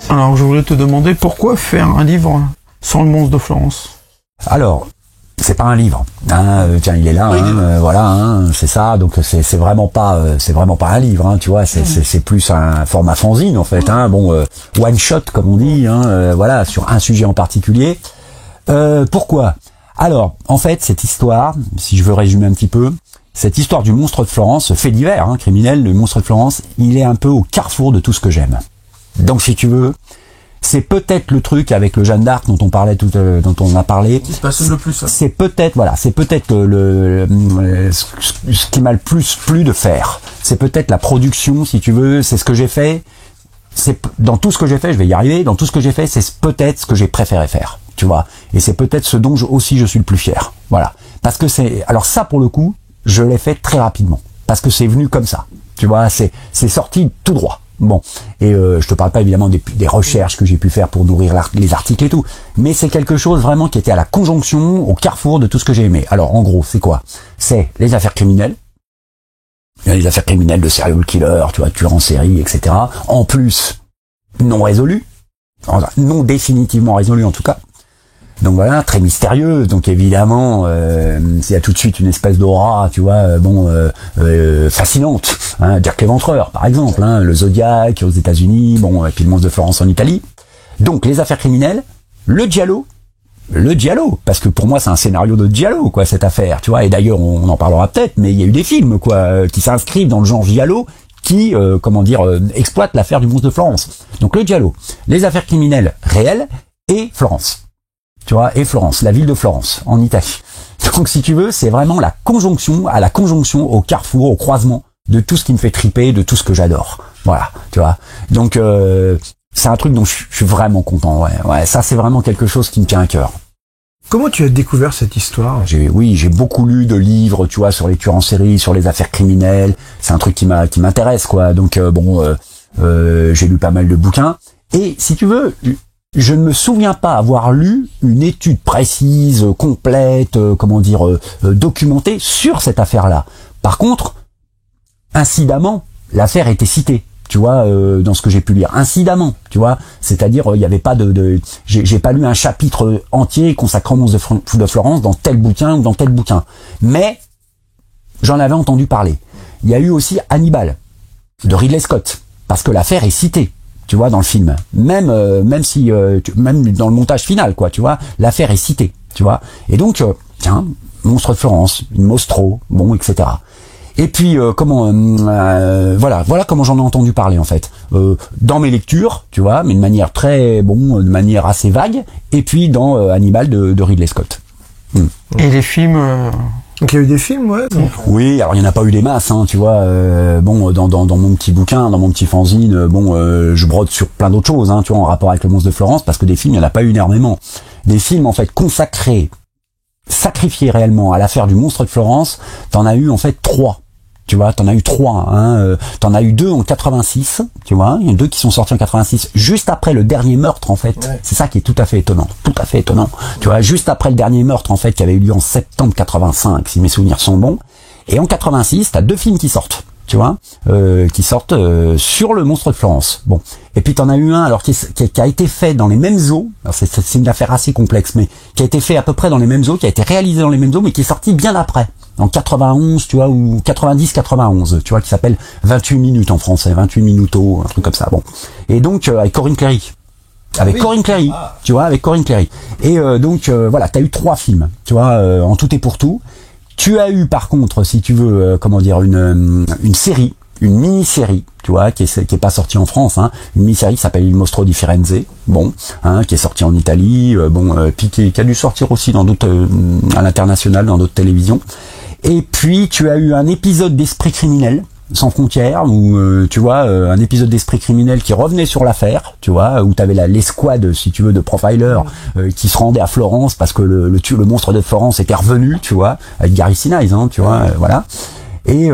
Alors, je voulais te demander pourquoi faire un livre sans le monstre de Florence? Alors, c'est pas un livre, hein, tiens, il est là, Oui, voilà, hein, c'est ça, donc c'est vraiment pas un livre, hein, tu vois, c'est plus un format fanzine en fait, hein, bon, one shot comme on dit, hein, voilà, sur un sujet en particulier. Pourquoi? Alors, en fait, cette histoire, si je veux résumer un petit peu, cette histoire du monstre de Florence, ce fait divers, hein, criminel, le monstre de Florence, il est un peu au carrefour de tout ce que j'aime. Donc, si tu veux, c'est peut-être le truc avec le Jeanne d'Arc dont on parlait dont on a parlé. Il se passe le plus. C'est peut-être, voilà, c'est peut-être ce qui m'a le plus plu de faire. C'est peut-être la production, si tu veux, c'est ce que j'ai fait. C'est, dans tout ce que j'ai fait, je vais y arriver, dans tout ce que j'ai fait, c'est peut-être ce que j'ai préféré faire, tu vois. Et c'est peut-être ce dont aussi je suis le plus fier. Voilà. Parce que alors ça, pour le coup, je l'ai fait très rapidement. Parce que c'est venu comme ça. Tu vois, c'est sorti tout droit. Bon, et je te parle pas évidemment des recherches que j'ai pu faire pour nourrir les articles et tout, mais c'est quelque chose vraiment qui était à la conjonction, au carrefour de tout ce que j'ai aimé. Alors en gros, c'est quoi? C'est les affaires criminelles, les affaires criminelles de serial killer, tu vois, tueurs en série, etc. En plus, non résolues, non définitivement résolues en tout cas. Donc voilà, très mystérieuse, donc évidemment, il y a tout de suite une espèce d'aura, tu vois, fascinante. Hein, Jack l'Éventreur, par exemple, hein, le Zodiac aux États-Unis, bon, et puis le monstre de Florence en Italie. Donc les affaires criminelles, le giallo, parce que pour moi c'est un scénario de giallo, quoi, cette affaire, tu vois. Et d'ailleurs, on en parlera peut-être, mais il y a eu des films, quoi, qui s'inscrivent dans le genre giallo, qui, exploitent l'affaire du monstre de Florence. Donc le giallo, les affaires criminelles réelles et Florence. Tu vois, et Florence, la ville de Florence, en Italie. Donc, si tu veux, c'est vraiment la conjonction, au carrefour, au croisement de tout ce qui me fait triper, de tout ce que j'adore. Voilà, tu vois. Donc, c'est un truc dont je suis vraiment content, ouais. Ça, c'est vraiment quelque chose qui me tient à cœur. Comment tu as découvert cette histoire? J'ai beaucoup lu de livres, tu vois, sur les tueurs en série, sur les affaires criminelles. C'est un truc qui m'intéresse, quoi. Donc, j'ai lu pas mal de bouquins. Et, si tu veux, je ne me souviens pas avoir lu une étude précise, complète, documentée sur cette affaire-là. Par contre, incidemment, l'affaire était citée, tu vois, dans ce que j'ai pu lire. Incidemment, tu vois, c'est-à-dire il y avait pas j'ai pas lu un chapitre entier consacré au monstre de Florence dans tel bouquin ou dans tel bouquin. Mais j'en avais entendu parler. Il y a eu aussi Hannibal de Ridley Scott, parce que l'affaire est citée. Tu vois, dans le film, même dans le montage final, quoi, tu vois, l'affaire est citée, tu vois. Et donc, tiens, monstre de Florence, une Mostro, bon, etc. Et puis, voilà comment j'en ai entendu parler en fait, dans mes lectures, tu vois, mais de manière assez vague. Et puis dans Hannibal de Ridley Scott. Et les films. Donc il y a eu des films, ouais. Donc. Oui, alors il n'y en a pas eu des masses, hein, tu vois. Dans mon petit bouquin, dans mon petit fanzine, je brode sur plein d'autres choses, hein, tu vois, en rapport avec le monstre de Florence, parce que des films, il n'y en a pas eu énormément. Des films en fait sacrifiés réellement à l'affaire du monstre de Florence, t'en as eu en fait 3. Tu vois, t'en as eu 3, hein. T'en as eu 2 en 86, tu vois. Il y en a 2 qui sont sortis en 86, juste après le dernier meurtre, en fait. Ouais. C'est ça qui est tout à fait étonnant. Tu vois, juste après le dernier meurtre, en fait, qui avait eu lieu en septembre 85, si mes souvenirs sont bons. Et en 86, t'as 2 films qui sortent, tu vois, sur le monstre de Florence. Bon. Et puis t'en as eu un, alors, qui a été fait dans les mêmes eaux. Alors, c'est une affaire assez complexe, mais qui a été fait à peu près dans les mêmes eaux, qui a été réalisé dans les mêmes eaux, mais qui est sorti bien après. En 91, tu vois, ou 90-91, tu vois, qui s'appelle 28 minutes en français, 28 minutos, un truc comme ça, bon. Et donc, avec Corinne Cléry. Tu vois, avec Corinne Cléry. Et voilà, t'as eu 3 films, tu vois, en tout et pour tout. Tu as eu, par contre, si tu veux, une série, une mini-série, tu vois, qui est pas sortie en France, hein, une mini-série qui s'appelle Il Mostro di Firenze, bon, hein, qui est sortie en Italie, puis qui a dû sortir aussi dans d'autres, à l'international, dans d'autres télévisions. Et puis tu as eu un épisode d'Esprit criminel sans frontières, où tu vois, un épisode d'Esprit criminel qui revenait sur l'affaire, tu vois, où t'avais l'escouade, si tu veux, de profilers qui se rendaient à Florence parce que le monstre de Florence était revenu, tu vois, avec Gary Sinise, hein, tu vois, voilà. Et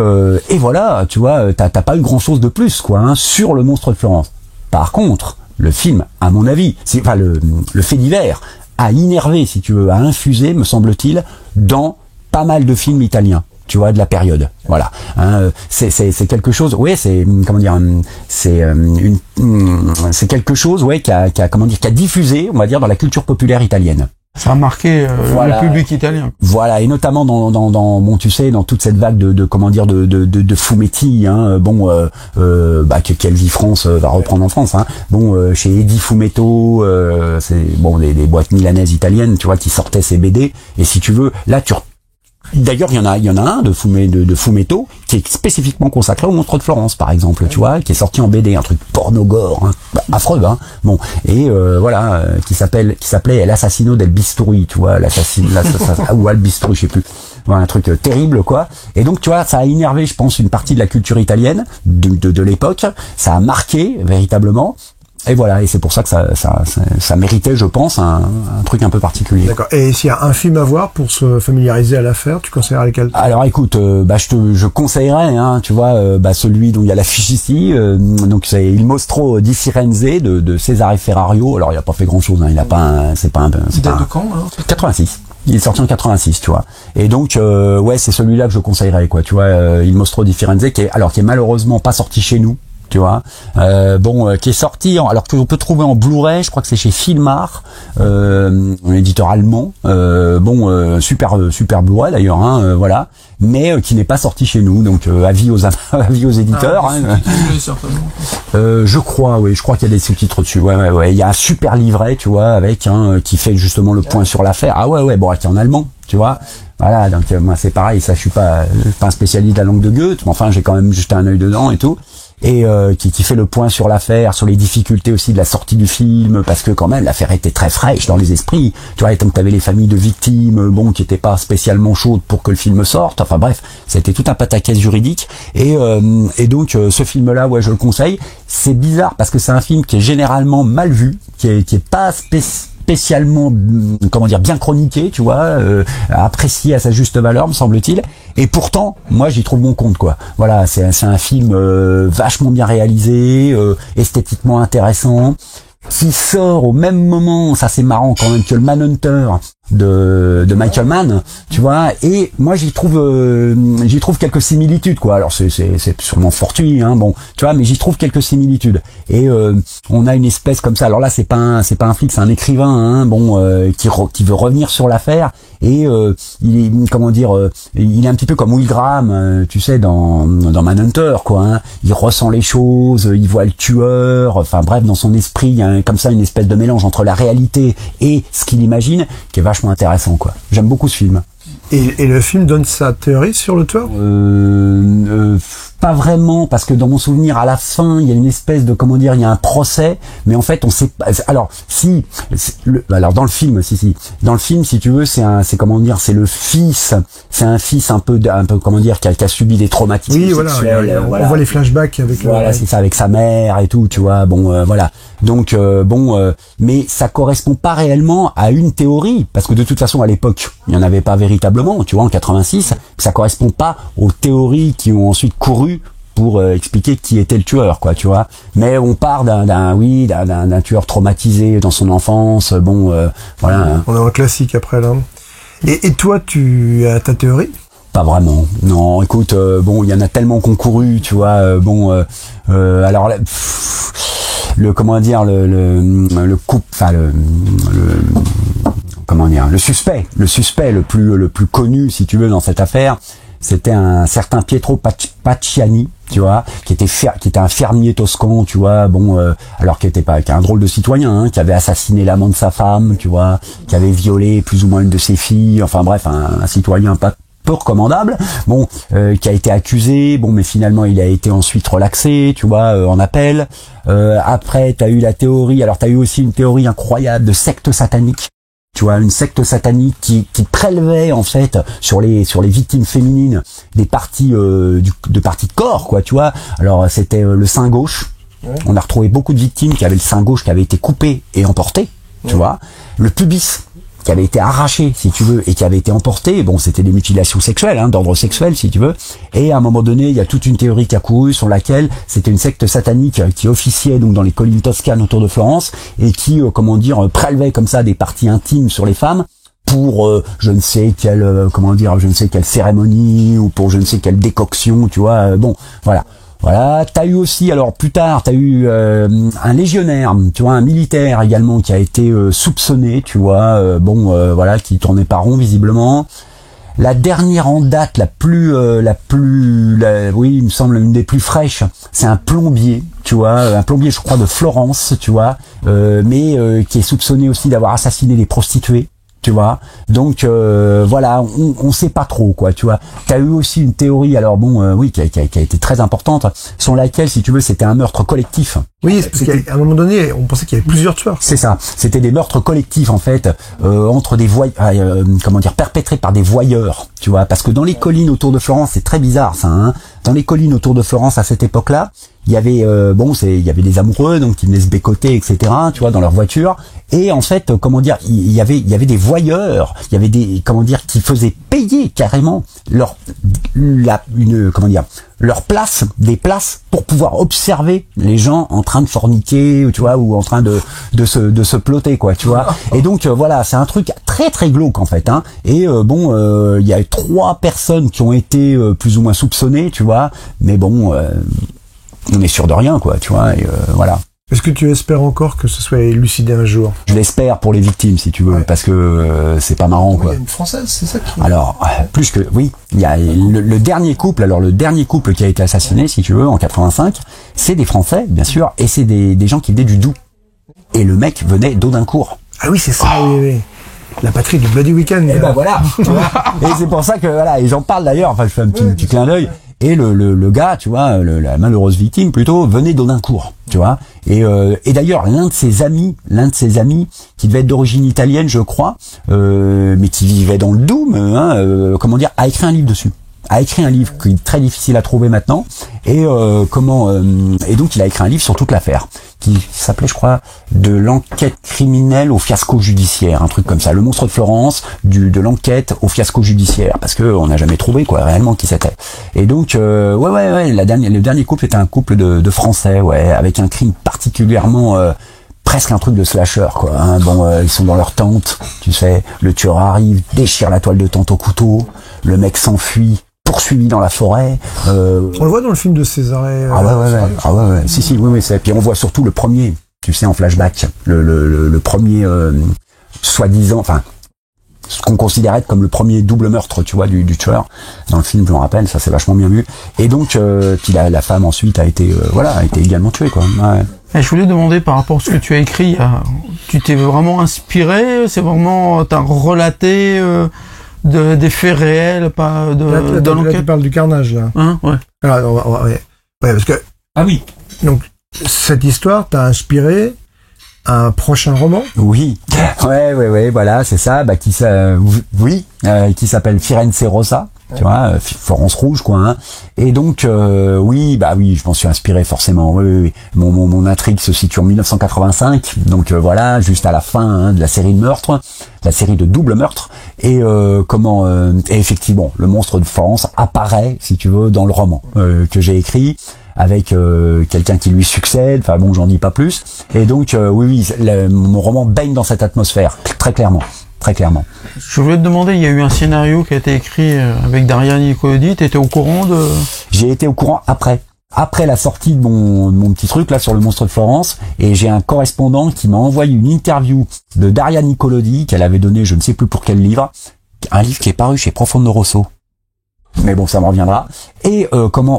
voilà, tu vois, t'as pas eu grand chose de plus, quoi, hein, sur le monstre de Florence. Par contre, le film, à mon avis, le fait divers a innervé, si tu veux, a infusé, me semble-t-il, dans pas mal de films italiens. tu vois, de la période. Voilà. Hein, c'est quelque chose. Ouais, c'est comment dire, c'est quelque chose, ouais, qui a diffusé, on va dire, dans la culture populaire italienne. Ça a marqué Voilà. le public italien. Voilà, et notamment dans bon, tu sais, dans toute cette vague de fumetti, hein, que Vie France va reprendre en France, hein. Bon, chez Eddie Fumetto, c'est bon des boîtes milanaises italiennes, tu vois, qui sortaient ces BD. Et si tu veux, là d'ailleurs, il y en a un de Fumetto qui est spécifiquement consacré au Monstre de Florence, par exemple, tu vois, qui est sorti en BD, un truc porno-gore, hein, affreux, hein. Bon, et qui s'appelait L'Assassino del Bisturi, tu vois, ou Al Bisturi, je sais plus. Voilà, un truc terrible, quoi. Et donc, tu vois, ça a énervé, je pense, une partie de la culture italienne de l'époque. Ça a marqué véritablement. Et voilà, et c'est pour ça que ça méritait, je pense, un truc un peu particulier. D'accord. Et s'il y a un film à voir pour se familiariser à l'affaire, tu conseillerais lequel? Alors écoute, je conseillerais, hein, tu vois, celui dont il y a l'affiche ici, donc c'est Il Mostro di Firenze de Cesare Ferrario. Alors il a pas fait grand chose, hein, il a pas, c'est pas un, c'est Date pas de quand, alors? 86. Il est sorti en 86, tu vois. Et donc ouais, c'est celui-là que je conseillerais, quoi. Tu vois, Il Mostro di Firenze, qui est malheureusement pas sorti chez nous. Tu vois, qui est sorti, alors que on peut trouver en Blu-ray, je crois que c'est chez Filmar, un éditeur allemand, super Blu-ray d'ailleurs, hein, voilà, mais qui n'est pas sorti chez nous, donc avis aux éditeurs. Je crois qu'il y a des sous-titres dessus. Ouais, il y a un super livret, tu vois, avec qui fait justement le point sur l'affaire. Ah ouais, bon, qui est en allemand, tu vois. Voilà, donc moi c'est pareil, ça je suis pas un spécialiste de la langue de Goethe, mais enfin j'ai quand même jeté un œil dedans et tout. Et qui fait le point sur l'affaire, sur les difficultés aussi de la sortie du film, parce que quand même l'affaire était très fraîche dans les esprits, tu vois, et donc t'avais les familles de victimes, qui étaient pas spécialement chaudes pour que le film sorte, enfin bref, c'était tout un pataquès juridique, et donc ce film-là, ouais, je le conseille. C'est bizarre parce que c'est un film qui est généralement mal vu, qui est pas spécialement bien chroniqué, tu vois, apprécié à sa juste valeur, me semble-t-il. Et pourtant, moi, j'y trouve mon compte, quoi. Voilà, c'est un film vachement bien réalisé, esthétiquement intéressant, qui sort au même moment, ça c'est marrant quand même, que le Manhunter de Michael Mann, tu vois, et moi j'y trouve quelques similitudes, quoi. Alors c'est sûrement fortuit, hein, bon, tu vois, mais j'y trouve quelques similitudes. Et on a une espèce comme ça. Alors là c'est pas un flic, c'est un écrivain, hein, qui veut revenir sur l'affaire, et il est un petit peu comme Will Graham, tu sais, dans Manhunter, quoi, hein. Il ressent les choses, il voit le tueur, enfin bref, dans son esprit il y a comme ça une espèce de mélange entre la réalité et ce qu'il imagine, qui est vachement intéressant, quoi. J'aime beaucoup ce film. Et le film donne sa théorie sur le tueur? Pas vraiment, parce que dans mon souvenir, à la fin, il y a une espèce de, il y a un procès, mais en fait, on sait pas. Alors, dans le film, si tu veux, c'est le fils, c'est un fils un peu, qui a subi des traumatismes sexuels. On voit les flashbacks avec. Voilà, c'est ça, avec sa mère et tout, tu vois. Bon, voilà. Donc, mais ça correspond pas réellement à une théorie, parce que de toute façon, à l'époque, il y en avait pas véritablement, tu vois, en 86, ça correspond pas aux théories qui ont ensuite couru pour expliquer qui était le tueur, quoi, tu vois. Mais on part d'un tueur traumatisé dans son enfance, voilà. On est en classique après, là. Et toi, tu as ta théorie? Pas vraiment. Non, écoute, il y en a tellement concouru, tu vois, alors là, le suspect le plus connu, si tu veux, dans cette affaire, c'était un certain Pietro Pacciani, tu vois, qui était un fermier toscan, tu vois, qui est un drôle de citoyen, hein, qui avait assassiné l'amant de sa femme, tu vois, qui avait violé plus ou moins une de ses filles, enfin bref, un citoyen pas peu recommandable, qui a été accusé, mais finalement il a été ensuite relaxé, tu vois, en appel. Après, t'as eu la théorie, alors t'as eu aussi une théorie incroyable de secte satanique. Tu vois, une secte satanique qui prélevait en fait sur les victimes féminines des parties de corps, quoi, tu vois. Alors c'était le sein gauche. Ouais. On a retrouvé beaucoup de victimes qui avaient le sein gauche qui avait été coupé et emporté, tu vois. Le pubis qui avait été arraché, si tu veux, et qui avait été emporté. C'était des mutilations sexuelles, hein, d'ordre sexuel, si tu veux. Et à un moment donné, il y a toute une théorie qui a couru sur laquelle c'était une secte satanique qui officiait donc dans les collines toscanes autour de Florence et qui, prélevait comme ça des parties intimes sur les femmes pour je ne sais quelle je ne sais quelle cérémonie ou pour je ne sais quelle décoction, tu vois. Bon, voilà. Voilà, t'as eu aussi, alors plus tard, t'as eu un légionnaire, tu vois, un militaire également qui a été soupçonné, tu vois, voilà, qui tournait pas rond visiblement. La dernière en date, oui, il me semble une des plus fraîches, c'est un plombier, tu vois, un plombier, je crois, de Florence, tu vois, mais qui est soupçonné aussi d'avoir assassiné des prostituées. Tu vois, donc voilà, on sait pas trop, quoi, tu vois. T'as eu aussi une théorie, alors oui, qui a été très importante, sur laquelle, si tu veux, c'était un meurtre collectif. Oui, parce qu'à un moment donné, on pensait qu'il y avait plusieurs tueurs. C'est ça, c'était des meurtres collectifs en fait, entre des perpétrés par des voyeurs, tu vois, parce que dans les collines autour de Florence, c'est très bizarre ça, hein. Dans les collines autour de Florence à cette époque-là, il y avait il y avait des amoureux donc qui venaient se bécoter, etc., tu vois, dans leur voiture. Et en fait, il y avait des voyeurs, il y avait qui faisaient payer carrément leur place, des places pour pouvoir observer les gens en train de forniquer, tu vois, ou en train de se ploter, quoi, tu vois. Et donc voilà, c'est un truc très très glauque en fait, hein. Et il y a 3 personnes qui ont été plus ou moins soupçonnées, tu vois. Mais bon, on est sûr de rien, quoi, tu vois. Et voilà. Est-ce que tu espères encore que ce soit élucidé un jour? Je l'espère pour les victimes, si tu veux, parce que c'est pas marrant, quoi. Il y a une Française, c'est ça qui... Alors, plus que... Oui, il y a le dernier couple, alors le dernier couple qui a été assassiné, si tu veux, en 85, c'est des Français, bien sûr, et c'est des gens qui venaient du Doubs. Et le mec venait d'Audincourt. Ah oui, c'est ça, oui. La patrie du Bloody Weekend. Et voilà, tu vois. Et c'est pour ça que, voilà, et j'en parle d'ailleurs, enfin, je fais un petit clin d'œil. Et le gars, tu vois, la malheureuse victime plutôt, venait d'Audincourt, tu vois. Et d'ailleurs, l'un de ses amis, qui devait être d'origine italienne, je crois, mais qui vivait dans le Doubs, a écrit un livre dessus. A écrit un livre qui est très difficile à trouver maintenant. Et donc il a écrit un livre sur toute l'affaire, qui s'appelait, je crois, de l'enquête criminelle au fiasco judiciaire, un truc comme ça. Le monstre de Florence, de l'enquête au fiasco judiciaire, parce que on n'a jamais trouvé, quoi, réellement qui c'était. Et donc, le dernier couple était un couple de Français, ouais, avec un crime particulièrement presque un truc de slasher, quoi, hein. Ils sont dans leur tente, tu sais, le tueur arrive, déchire la toile de tente au couteau, le mec s'enfuit, poursuivi dans la forêt. On le voit dans le film de Césarée. Ouais. Si, oui, c'est. Puis on voit surtout le premier, tu sais, en flashback, le premier soi-disant, enfin, ce qu'on considérait comme le premier double meurtre, tu vois, du tueur. Dans le film, je me rappelle, ça c'est vachement bien vu. Et donc, puis la femme ensuite a été également tuée, quoi. Ouais. Et je voulais demander par rapport à ce que tu as écrit, tu t'es vraiment inspiré, t'as relaté des faits réels, pas de dans l'enquête. Là, tu parles du carnage, là. Hein, ouais. Alors, ouais, parce que... Ah oui. Donc, cette histoire t'a inspiré un prochain roman? Oui. Ouais, voilà, c'est ça, qui s'appelle Firenze Rossa. Tu vois, Florence Rouge, quoi, hein. Et donc, je m'en suis inspiré forcément. Oui. Mon intrigue se situe en 1985, donc voilà, juste à la fin, hein, de la série de meurtres, la série de double meurtres. Et et effectivement, le monstre de Florence apparaît, si tu veux, dans le roman que j'ai écrit, avec quelqu'un qui lui succède. Enfin bon, j'en dis pas plus. Et donc, mon roman baigne dans cette atmosphère, très clairement. Très clairement. Je voulais te demander, il y a eu un scénario qui a été écrit avec Daria Nicolodi, t'étais au courant de... J'ai été au courant après la sortie de mon petit truc là sur le monstre de Florence, et j'ai un correspondant qui m'a envoyé une interview de Daria Nicolodi qu'elle avait donné, je ne sais plus pour quel livre, un livre qui est paru chez Profondo Rosso. Mais bon, ça me reviendra. Et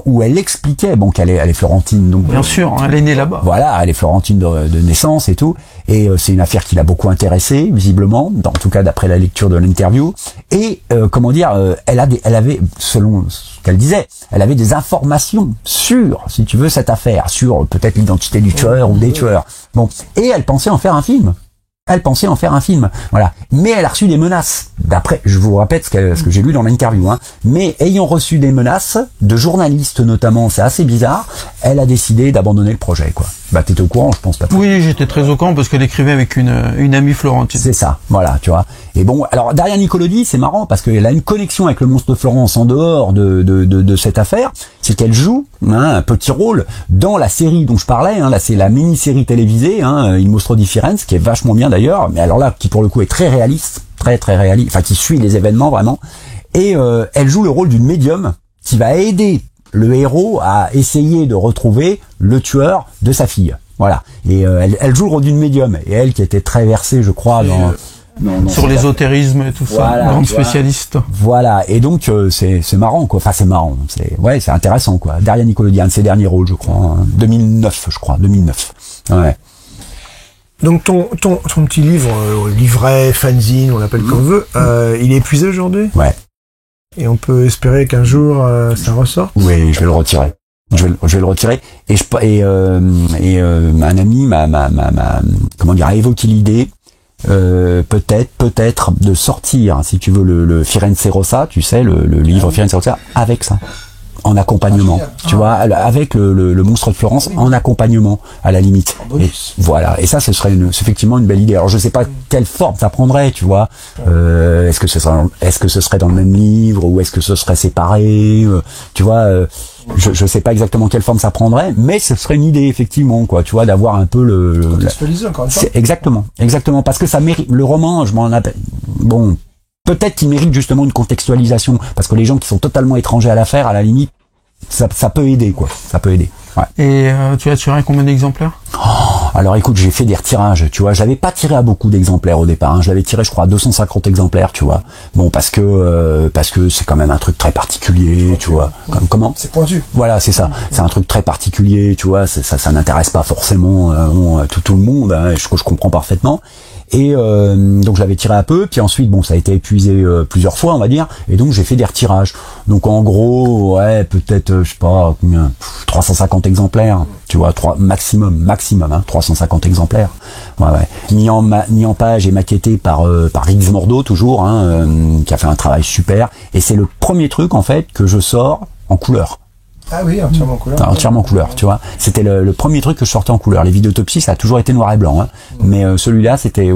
où elle expliquait, qu'elle est florentine, donc bien sûr, elle est née là-bas. Voilà, elle est florentine de naissance et tout. Et c'est une affaire qui l'a beaucoup intéressée, visiblement, en tout cas d'après la lecture de l'interview. Et elle avait, selon ce qu'elle disait, elle avait des informations sur, si tu veux, cette affaire, sur peut-être l'identité du tueur ou des tueurs. Bon, et elle pensait en faire un film. Voilà. Mais elle a reçu des menaces. D'après, je vous répète ce que j'ai lu dans l'interview, hein. Mais ayant reçu des menaces, de journalistes notamment, c'est assez bizarre, elle a décidé d'abandonner le projet, quoi. T'étais au courant, je pense pas. Oui, j'étais très au courant parce qu'elle écrivait avec une amie florentine. C'est ça, voilà, tu vois. Et bon, alors, Daria Nicolodi, c'est marrant parce qu'elle a une connexion avec le monstre de Florence en dehors de cette affaire. C'est qu'elle joue, un petit rôle dans la série dont je parlais, là, c'est la mini-série télévisée, Il Mostro di Firenze, qui est vachement bien d'ailleurs, mais alors là, qui pour le coup est très réaliste, très très réaliste, enfin qui suit les événements vraiment. Et elle joue le rôle d'une médium qui va aider le héros à essayer de retrouver le tueur de sa fille. Voilà. Et elle joue le rôle d'une médium. Et elle qui était très versée, je crois, sur l'ésotérisme et tout ça, grande spécialiste. Voilà. Et donc c'est marrant quoi. Enfin c'est marrant. C'est intéressant quoi. Daria Nicolodi, un de ses derniers rôles, je crois. Hein. 2009. Ouais. Donc ton petit livre, livret, fanzine, on l'appelle comme on veut, il est épuisé aujourd'hui ? Ouais. Et on peut espérer qu'un jour ça ressorte ? Oui, je vais le retirer. Je vais le retirer. Et un ami a évoqué l'idée peut-être de sortir, si tu veux, le Firenze Rossa, tu sais, le livre Firenze Rossa, avec ça. En accompagnement, tu vois, avec le monstre de Florence en accompagnement à la limite. Et voilà. Et ça, ce serait effectivement une belle idée. Alors, je sais pas quelle forme ça prendrait, tu vois. Est-ce que ce serait dans le même livre ou est-ce que ce serait séparé, tu vois. Je sais pas exactement quelle forme ça prendrait, mais ce serait une idée effectivement, quoi. Tu vois, d'avoir un peu contextualiser encore une fois. Exactement, parce que ça mérite. Le roman, je m'en appelle. Bon. Peut-être qu'il mérite justement une contextualisation, parce que les gens qui sont totalement étrangers à l'affaire, à la limite, ça peut aider, quoi. Ça peut aider. Ouais. Et tu as tiré combien d'exemplaires ? Alors écoute, j'ai fait des retirages, tu vois. J'avais pas tiré à beaucoup d'exemplaires au départ. Hein. Je l'avais tiré, je crois, à 250 exemplaires, tu vois. Bon, parce que c'est quand même un truc très particulier, tu vois. Comment ? C'est pointu. Voilà, c'est ça. C'est un truc très particulier, tu vois. Ça n'intéresse pas forcément tout le monde. Hein, je comprends parfaitement. Et donc je l'avais tiré un peu, puis ensuite bon ça a été épuisé plusieurs fois on va dire, et donc j'ai fait des retirages. Donc en gros ouais peut-être je sais pas combien 350 exemplaires, tu vois, maximum hein, 350 exemplaires. Ouais. Mis en page et maquetté par Riggs Mordo toujours hein, qui a fait un travail super, et c'est le premier truc en fait que je sors en couleur. Ah oui, entièrement couleur. Entièrement couleur, tu vois. C'était le premier truc que je sortais en couleur. Les Videotopsies, ça a toujours été noir et blanc, hein. Mais celui-là, c'était,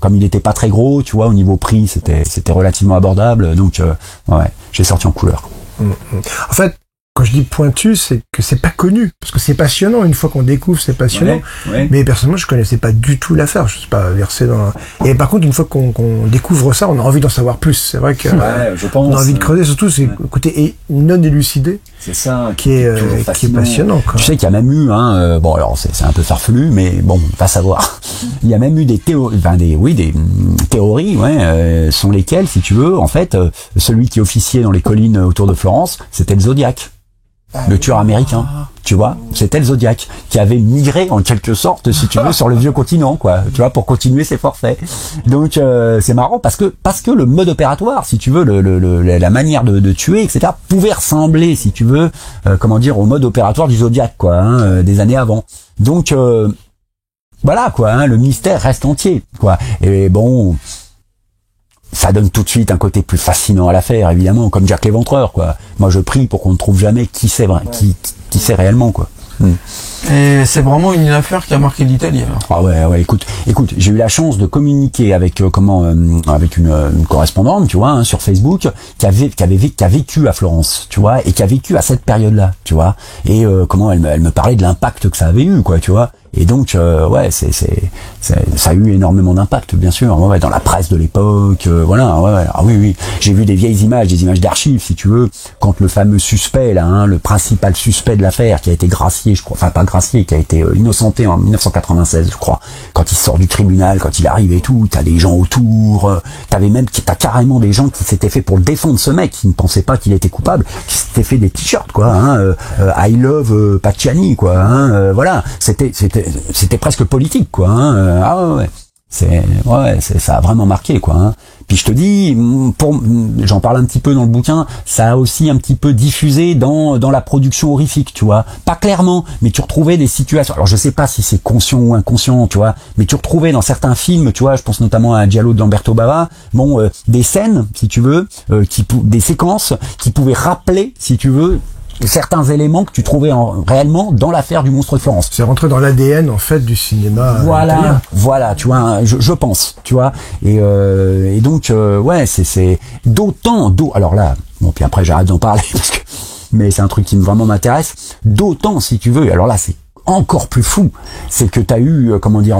comme il était pas très gros, tu vois, au niveau prix, c'était relativement abordable. Donc, j'ai sorti en couleur. En fait, quand je dis pointu, c'est que c'est pas connu, parce que c'est passionnant. Une fois qu'on découvre, c'est passionnant. Ouais. Mais personnellement, je connaissais pas du tout l'affaire. Je suis pas versé dans. Et par contre, une fois qu'on découvre ça, on a envie d'en savoir plus. C'est vrai que je pense, on a envie de creuser. Surtout, c'est le côté non élucidé. C'est ça qui est passionnant. Quoi. Tu sais qu'il y a même eu, bon alors c'est un peu farfelu, mais bon, va savoir. Il y a même eu des théories, sont lesquelles, si tu veux, en fait, celui qui officiait dans les collines autour de Florence, c'était le Zodiac. Le tueur américain, tu vois, c'était le Zodiac qui avait migré en quelque sorte, si tu veux, sur le vieux continent, quoi, tu vois, pour continuer ses forfaits. Donc c'est marrant parce que le mode opératoire, si tu veux, la manière de tuer, etc., pouvait ressembler, si tu veux, au mode opératoire du Zodiac, quoi, des années avant. Donc voilà, quoi, le mystère reste entier, quoi. Et bon. Ça donne tout de suite un côté plus fascinant à l'affaire, évidemment, comme Jack l'Éventreur, quoi. Moi, je prie pour qu'on ne trouve jamais qui c'est vrai, qui c'est réellement, quoi. Et c'est vraiment une affaire qui a marqué l'Italie, alors. Ah ouais, écoute, j'ai eu la chance de communiquer avec avec une correspondante, tu vois, hein, sur Facebook, qui a vécu à Florence, tu vois, et qui a vécu à cette période-là, tu vois. Et elle me parlait de l'impact que ça avait eu, quoi, tu vois. Et donc ça a eu énormément d'impact, bien sûr, dans la presse de l'époque, Ah oui, j'ai vu des vieilles images, des images d'archives, si tu veux, quand le fameux suspect là, hein, le principal suspect de l'affaire, qui a été gracié, je crois, enfin pas gracié, qui a été innocenté en 1996, je crois, quand il sort du tribunal, quand il arrive et tout, t'as des gens autour, t'as carrément des gens qui s'étaient fait pour le défendre, ce mec, qui ne pensait pas qu'il était coupable, qui s'étaient fait des t-shirts, quoi, hein, I love Pacciani, quoi, hein, voilà, c'était presque politique, quoi, hein, ça a vraiment marqué, quoi, hein. Puis je te dis, j'en parle un petit peu dans le bouquin, ça a aussi un petit peu diffusé dans la production horrifique, tu vois. Pas clairement, mais tu retrouvais des situations. Alors je sais pas si c'est conscient ou inconscient, tu vois, mais tu retrouvais dans certains films, tu vois, je pense notamment à Giallo de Lamberto Bava, des scènes, si tu veux, des séquences qui pouvaient rappeler, si tu veux, certains éléments que tu trouvais réellement dans l'affaire du monstre de Florence. C'est rentré dans l'ADN en fait du cinéma. Voilà, tu vois, je pense, tu vois, et donc c'est d'autant. Alors là, bon, puis après j'arrête d'en parler mais c'est un truc qui vraiment m'intéresse. D'autant, si tu veux. Alors là, c'est encore plus fou, c'est que tu as eu,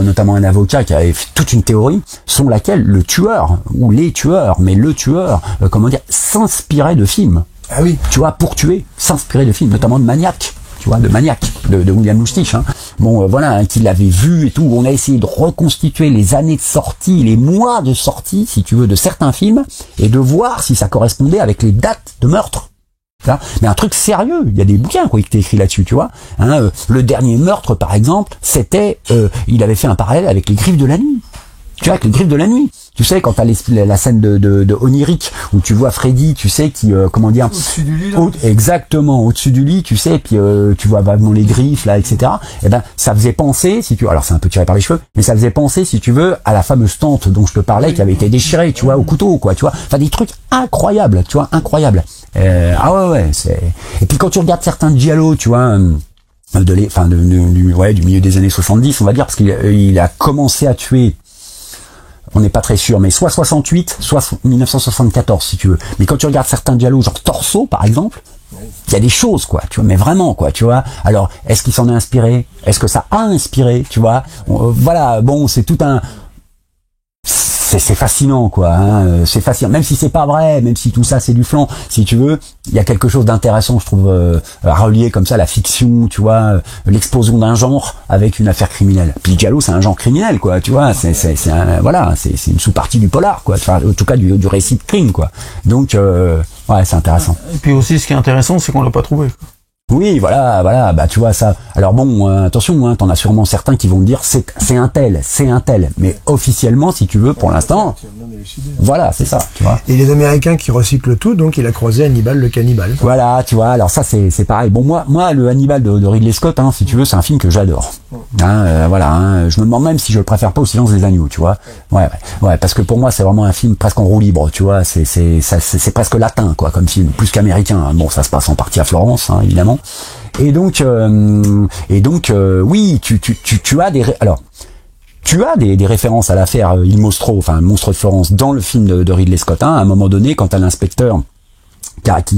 notamment un avocat qui avait fait toute une théorie selon laquelle le tueur, ou les tueurs, mais le tueur, s'inspirait de films. Ah oui. Tu vois, pour tuer, s'inspirait de films, notamment de Maniac. Tu vois, de Maniac, de William Lustig, hein. Bon, qu'il avait vu et tout. On a essayé de reconstituer les années de sortie, les mois de sortie, si tu veux, de certains films, et de voir si ça correspondait avec les dates de meurtre. Mais un truc sérieux, il y a des bouquins qui étaient écrits là-dessus, tu vois. Le dernier meurtre, par exemple, c'était, il avait fait un parallèle avec les Griffes de la nuit. Tu vois, avec les Griffes de la nuit. Tu sais, quand t'as la scène de onirique où tu vois Freddy, tu sais, qui, au-dessus du lit, là. Exactement, au-dessus du lit, tu sais, et puis tu vois vaguement les griffes là, etc. Et ben, ça faisait penser, si tu, alors c'est un peu tiré par les cheveux, mais ça faisait penser, si tu veux, à la fameuse tente dont je te parlais, qui avait été déchirée, tu vois, au couteau, quoi, tu vois. Enfin, des trucs incroyables, tu vois, incroyables. C'est. Et puis quand tu regardes certains giallo, tu vois. Du milieu des années 70, on va dire, parce qu'il a commencé à tuer. On n'est pas très sûr, mais soit 68, soit 1974, si tu veux. Mais quand tu regardes certains giallo, genre Torso, par exemple, il y a des choses, quoi, tu vois, mais vraiment, quoi, tu vois. Alors, est-ce qu'il s'en est inspiré? Est-ce que ça a inspiré, tu vois? C'est tout un... C'est fascinant, quoi, hein, c'est fascinant. Même si c'est pas vrai, même si tout ça c'est du flan, si tu veux, il y a quelque chose d'intéressant, je trouve, à relier comme ça la fiction, tu vois, l'explosion d'un genre avec une affaire criminelle. Puis giallo, c'est un genre criminel, quoi, tu vois, c'est une sous-partie du polar, quoi, enfin, en tout cas du récit de crime, quoi. Donc, c'est intéressant. Et puis aussi, ce qui est intéressant, c'est qu'on l'a pas trouvé, quoi. Oui, voilà, bah tu vois ça. Alors bon, attention, hein, t'en as sûrement certains qui vont te dire c'est un tel, mais officiellement, si tu veux, pour l'instant, voilà, c'est ça, tu vois. Et les Américains qui recyclent tout, donc il a croisé Hannibal le cannibale. Voilà, tu vois. Alors ça, c'est pareil. Bon, moi, le Hannibal de Ridley Scott, hein, si tu veux, c'est un film que j'adore. Je me demande même si je le préfère pas au Silence des agneaux, tu vois. Ouais, parce que pour moi, c'est vraiment un film presque en roue libre, tu vois. C'est presque latin, quoi, comme film, plus qu'américain. Bon, ça se passe en partie à Florence, hein, évidemment. Et donc, oui, tu as des références à l'affaire Il Mostro, enfin Monstre de Florence, dans le film de Ridley Scott. Hein, à un moment donné, quand t'as l'inspecteur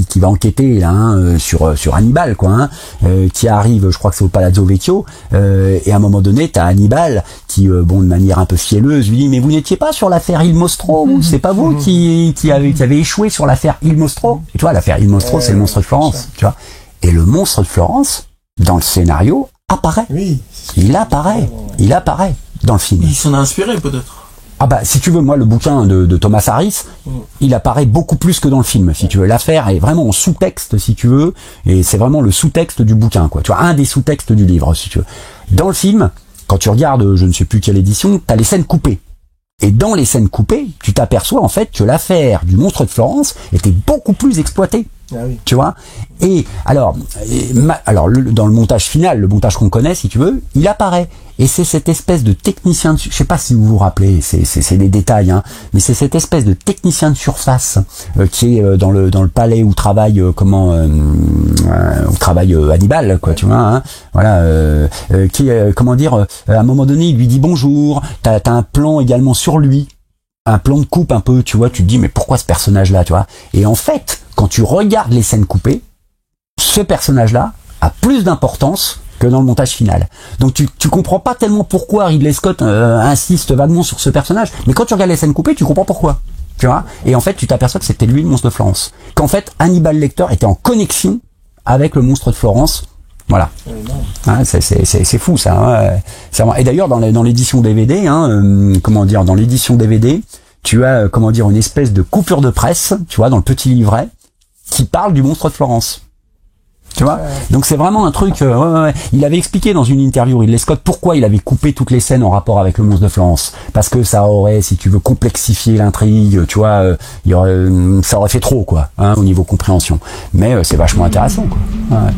qui va enquêter là, sur Hannibal, quoi, qui arrive, je crois que c'est au Palazzo Vecchio, et à un moment donné, t'as Hannibal qui, de manière un peu fielleuse, lui dit mais vous n'étiez pas sur l'affaire Il Mostro, c'est pas vous qui avez échoué sur l'affaire Il Mostro. Et tu vois, l'affaire Il Mostro, c'est le Monstre de Florence, tu vois. Et le Monstre de Florence, dans le scénario, apparaît. Oui. Il apparaît dans le film. Il s'en a inspiré, peut-être. Ah bah, si tu veux, moi, le bouquin de Thomas Harris, il apparaît beaucoup plus que dans le film, si tu veux. L'affaire est vraiment en sous-texte, si tu veux, et c'est vraiment le sous-texte du bouquin, quoi. Tu vois, un des sous-textes du livre, si tu veux. Dans le film, quand tu regardes, je ne sais plus quelle édition, t'as les scènes coupées. Et dans les scènes coupées, tu t'aperçois, en fait, que l'affaire du Monstre de Florence était beaucoup plus exploitée. Ah oui. Tu vois. Et alors dans le montage final, le montage qu'on connaît, si tu veux, il apparaît. Et c'est cette espèce de technicien, je sais pas si vous vous rappelez, c'est des détails, hein, mais c'est cette espèce de technicien de surface qui est dans le palais où travaille Hannibal, quoi, tu vois, hein, voilà, qui à un moment donné, il lui dit bonjour. T'as un plan également sur lui. Un plan de coupe un peu, tu vois, tu te dis mais pourquoi ce personnage-là, tu vois. Et en fait, quand tu regardes les scènes coupées, ce personnage-là a plus d'importance que dans le montage final. Donc tu comprends pas tellement pourquoi Ridley Scott insiste vaguement sur ce personnage, mais quand tu regardes les scènes coupées, tu comprends pourquoi. Tu vois. Et en fait, tu t'aperçois que c'était lui le Monstre de Florence. Qu'en fait, Hannibal Lecter était en connexion avec le Monstre de Florence. Voilà. Hein, c'est fou ça. Hein. Et d'ailleurs dans l'édition DVD, dans l'édition DVD, tu as une espèce de coupure de presse, tu vois, dans le petit livret, qui parle du Monstre de Florence. Tu vois. Donc c'est vraiment un truc. Il avait expliqué dans une interview Ridley Scott pourquoi il avait coupé toutes les scènes en rapport avec le Monstre de Florence, parce que ça aurait, si tu veux, complexifié l'intrigue, tu vois, ça aurait fait trop, quoi, hein, au niveau compréhension. Mais c'est vachement intéressant, quoi. Ouais.